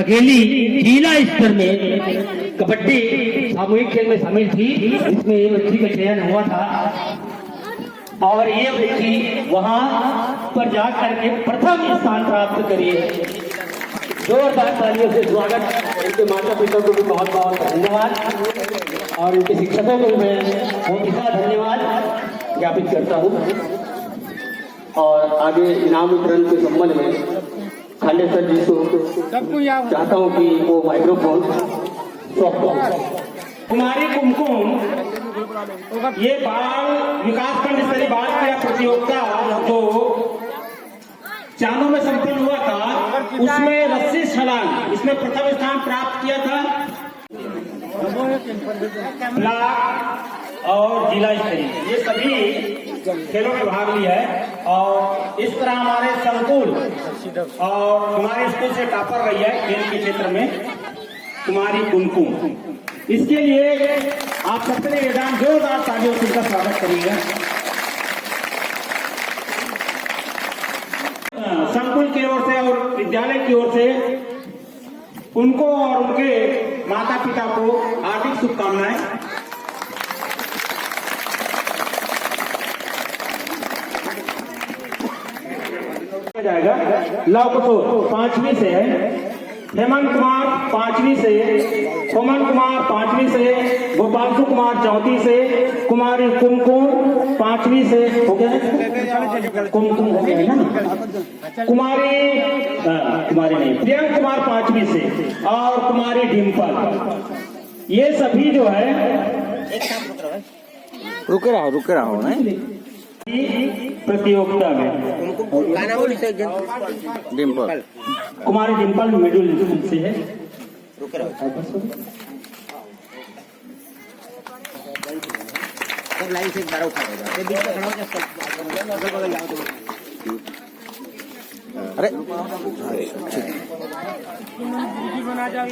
अकेली जिला स्तर में कबड्डी सामूहिक खेल में शामिल थी, इसमें ये बच्ची का चयन हुआ था और ये बच्ची वहां पर जाकर के प्रथम स्थान प्राप्त करी है। जोरदार तालियों से स्वागत। इनके माता पिता को भी बहुत बहुत धन्यवाद और इनके शिक्षकों को भी मैं बहुत ही धन्यवाद ज्ञापित करता हूँ। और आगे इनाम वितरण के संबंध में खांडे सर जी को चाहता हूँ कि वो माइक्रोफोन सौंप दो। कुमारी कुमकुम ये बाल विकास खंड स्तरीय बाल क्रीड़ा प्रतियोगिता जो चांदों में संपन्न हुआ था, उसमें रस्सी छलांग इसमें प्रथम स्थान प्राप्त किया था। ब्लॉक और जिला स्तरीय ये सभी खेलों में भाग लिया है और इस तरह हमारे संकुल और हमारे स्कूल से टॉपर रही है खेल के क्षेत्र में कुमारी कुमकुम। इसके लिए आप सबसे निवेदन जोरदार तालियों से उनका स्वागत करिएगा। संकुल की ओर से और विद्यालय की ओर से उनको और उनके माता पिता को हार्दिक शुभकामनाएं। जाएगा लव किशोर 5वीं से है, हेमंत कुमार 5वीं से, कोमल कुमार 5वीं से, गोपालसु कुमार 4वीं से, कुमारी कुमकुम 5वीं से हो गया, कुमकुम हो गया है ना, कुमारी नहीं प्रियंक कुमार 5वीं से और कुमारी डिम्पल। ये सभी जो है रुके रहो नहीं प्रतियोगिता में डिम्पल कुमारी डिम्पल मिडिल से है। लाइन से बड़ा उठा ये बीच में खड़ा हो जाए। अरे बना जाओ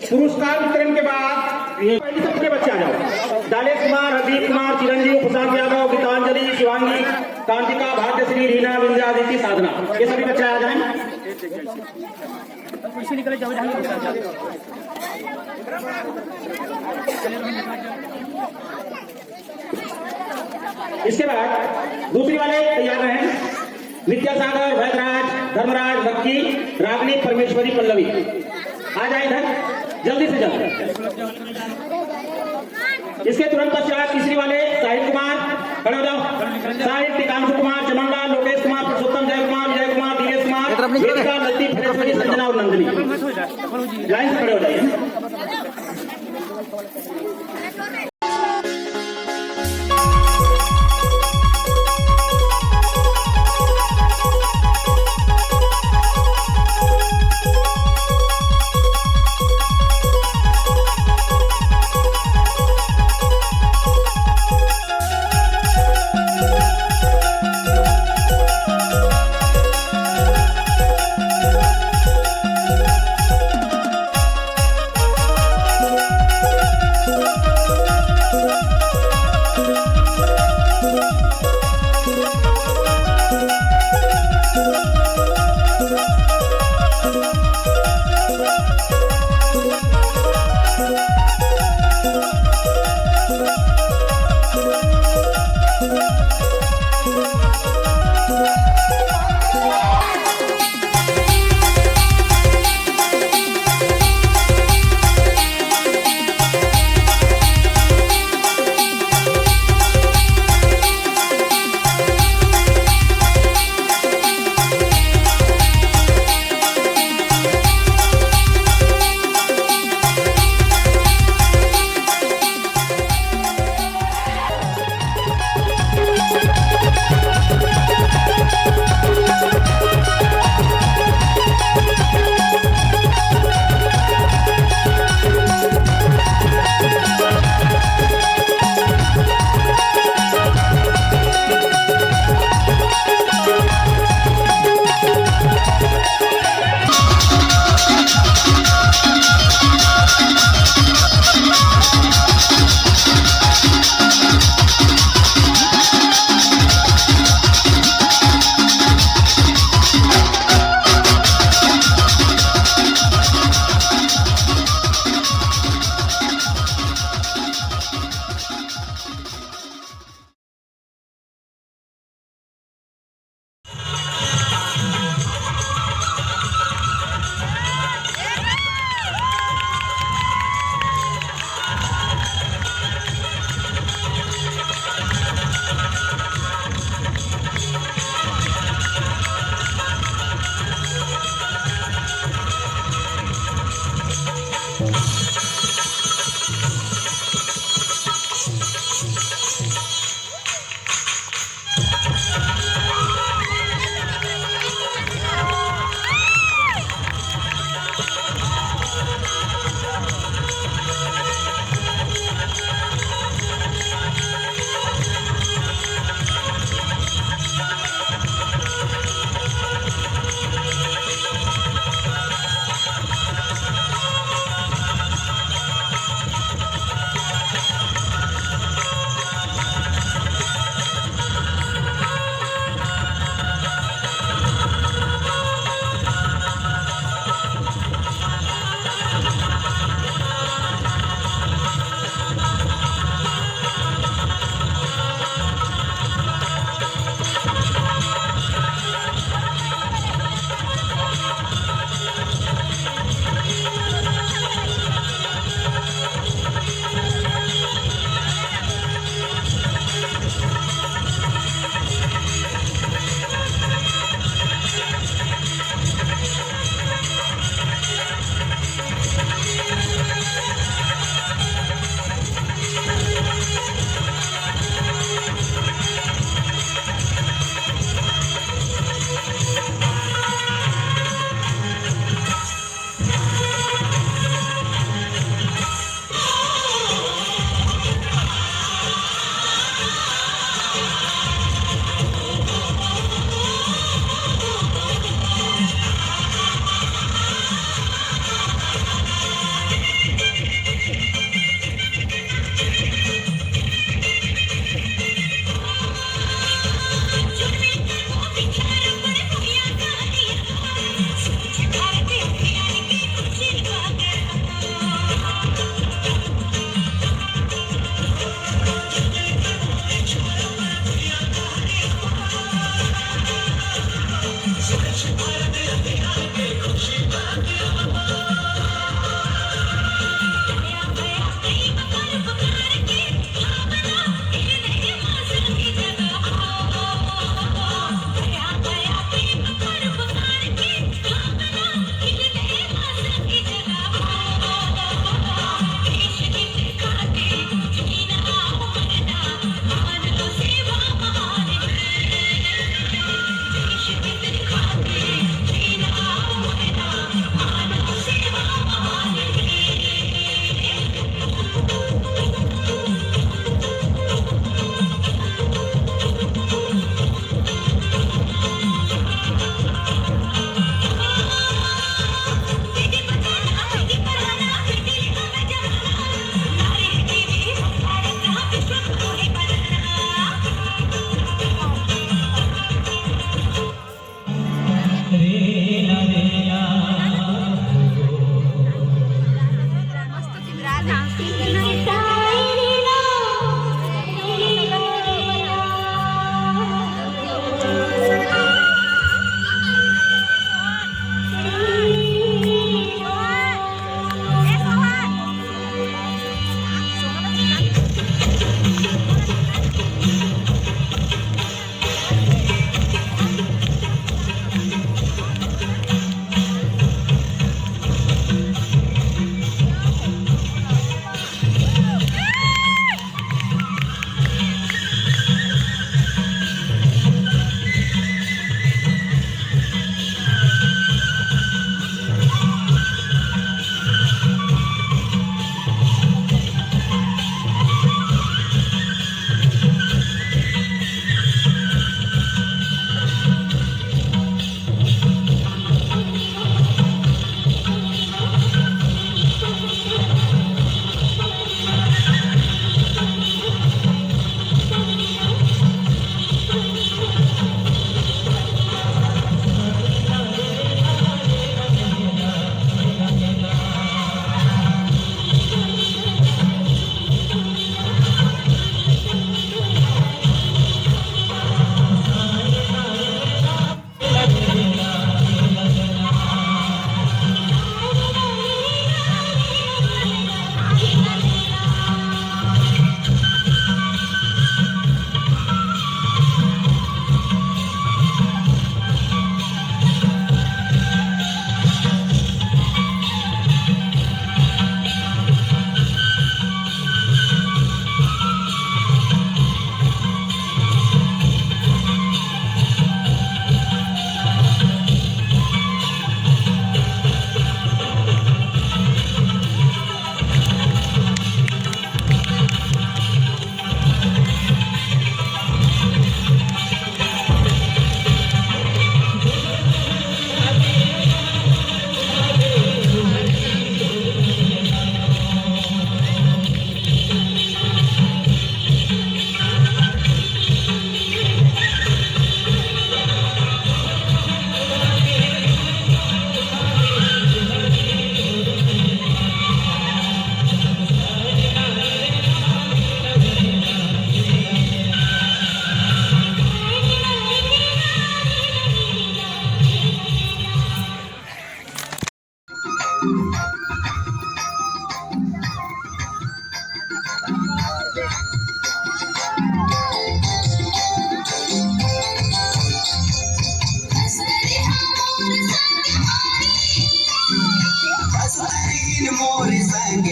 पुरस्कार वितरण के बाद ये पहले सबके बच्चे आ जाओ। दालेश कुमार, हरदीप कुमार, चिरंजीव, प्रशांत यादव, गीतांजलि, शिवांगी, कांतिका, भाग्यश्री, रीना, विंध्या, आदिति, साधना, ये सभी बच्चे आ जाएं। इसके बाद दूसरी वाले तैयार रहे। विद्यासागर, वैदराज, धर्मराज, भक्ति, रागनी, परमेश्वरी, पल्लवी आ जाए इधर जल्दी से जल्दी। इसके तुरंत पश्चात तीसरी वाले साहिल कुमार खड़े हो जाओ। साहिल, टिकांशु कुमार, चमनलाल, लोकेश कुमार, पुरुषोत्तम, जय कुमार, विजय कुमार, दिनेश कुमार, वेदिका, लतीफ, फरेश्वरी, संजना और नंदिनी लाइन से खड़े हो जाइए।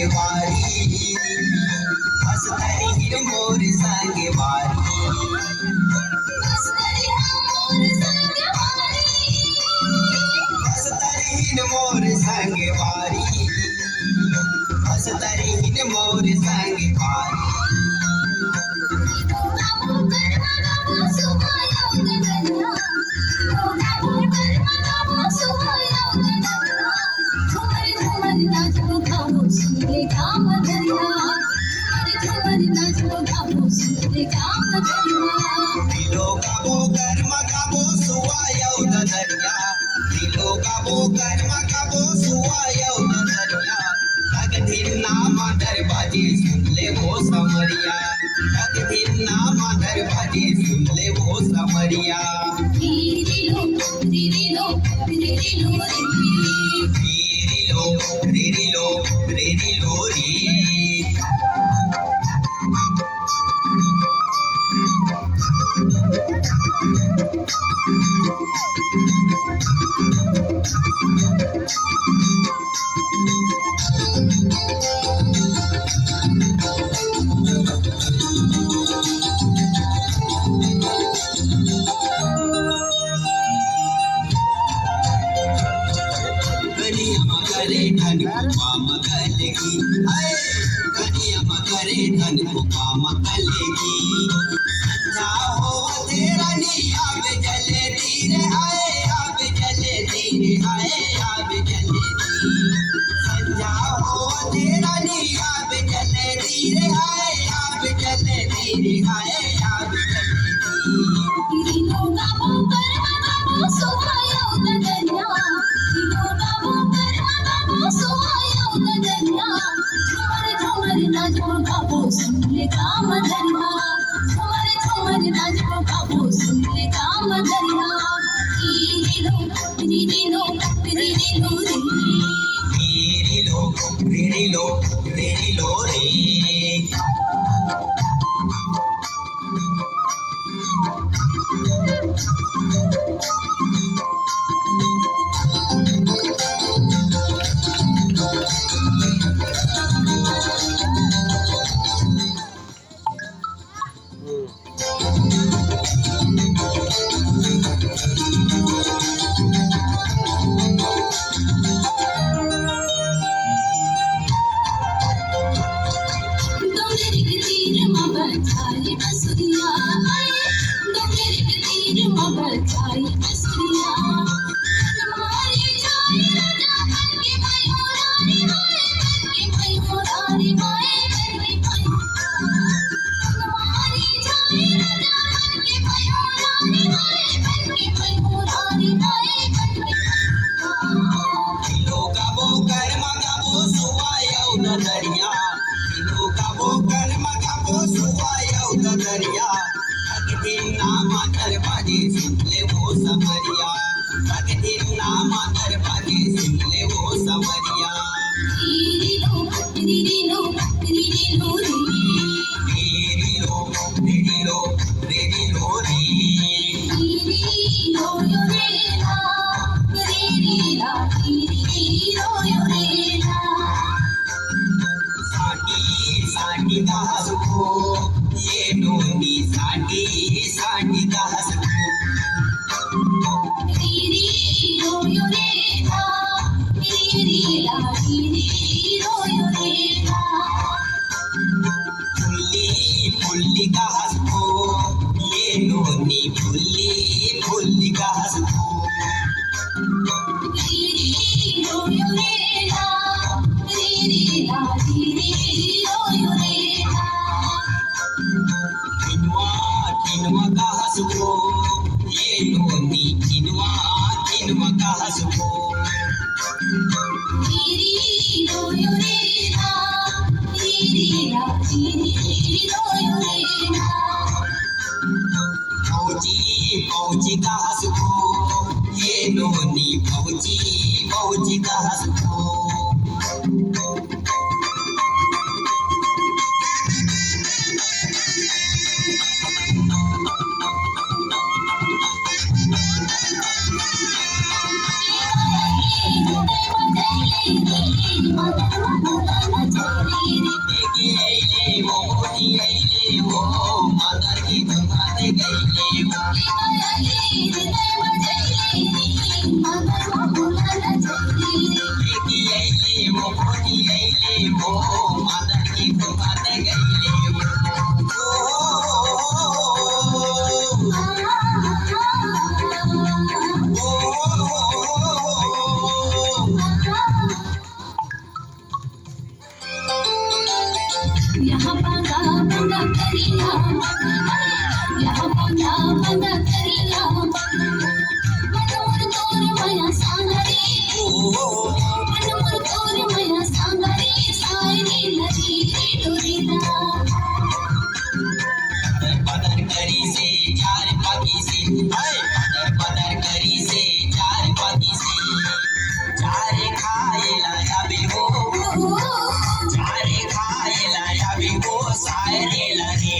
सांगे वारी हसतरी हिर मोर सांगे वारी हसतरी हिर मोर सांगे वारी हसतरी हिर मोर सांगे वारी दिलो गाबो कर्म गाबो सुवा येऊ दरिया दिलो गाबो कर्म गाबो सुवा येऊ दरिया भगतीन नामा दरबाजी सुनले वो समरिया भगतीन नामा दरबाजी सुनले वो समरिया रीरिलो रीरिलो री मगरे धन मगलेगी कनिया मगरे धन मगलेगी संजा हो तेरा नी आब जले धीरे आए आब जले धीरे आए आब जले संजा हो तेरा नी आब जले धीरे आए आब जले धीरे आए आब जले रीरिलो री दरिया दिलो गाबो कर्म गाबो सुवा येऊ दरिया भगतीन नामा दरबाजी सुनले वो समरिया भगतीन नामा दरबाजी सुनले वो समरिया रीरिलो रीरिलो री साठी दास को ये नोनी साठी दास को फुल्ली दास को ये नोनी फुल्ली दास को किनवा का हंसको ये नोनी किनवा का हंसको फौजी का हंसको ये नोनी फौजी का हंसको Thank you. लेके आइले वो मोठी आइले वो मादर की तुम्हारे गईले वो लेके आइले वो मोठी आइले वो मादर की तुम्हारे गईले यहाँ बांगा बांगा करिया यहाँ बांगा बांगा करिया मनोर तोर माया सांगरे मनोर तोर माया सांगरे सायरी नदी डोरीदा पदर करी से चार पाकी से पदर करी से चार पाकी से चार खाए लाया भी हो चार खाए लाया भी हो सारे लगे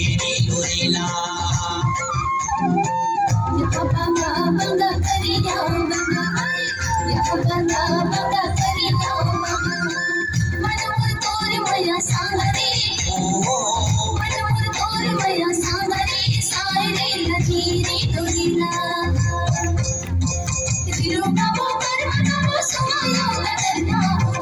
डोरेला यहाँ बांगा बांगा करिया यहाँ बांगा बांगा करिया मनोर तोर माया सांगरे मनोर तोर माया सांगरे सायरी नदी डोरीदा दिलो का वो कर्म का वो सुहाया नदना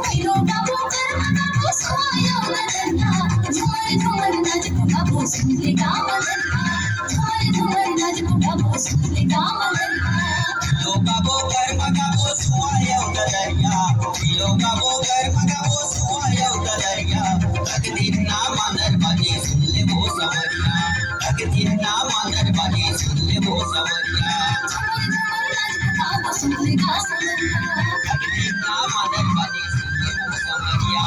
दिलो का वो कर्म का वो सुहाया नदना झूमर झूमर नाच पुका वो सुनले का मदना झूमर झूमर नाच पुका वो सुनले का मदना लोका वो कर्म का वो सुआया दरिया लोका वो कर्म का वो सुआया दरिया तक दिन ना मानर बाजी सुन ले वो समरिया तक दिन ना मानर बाजी सुन ले वो समरिया झूमर झूमर नाच पुका वो सुनले का मदना तक दिन ना मानर बाजी सुन ले वो समरिया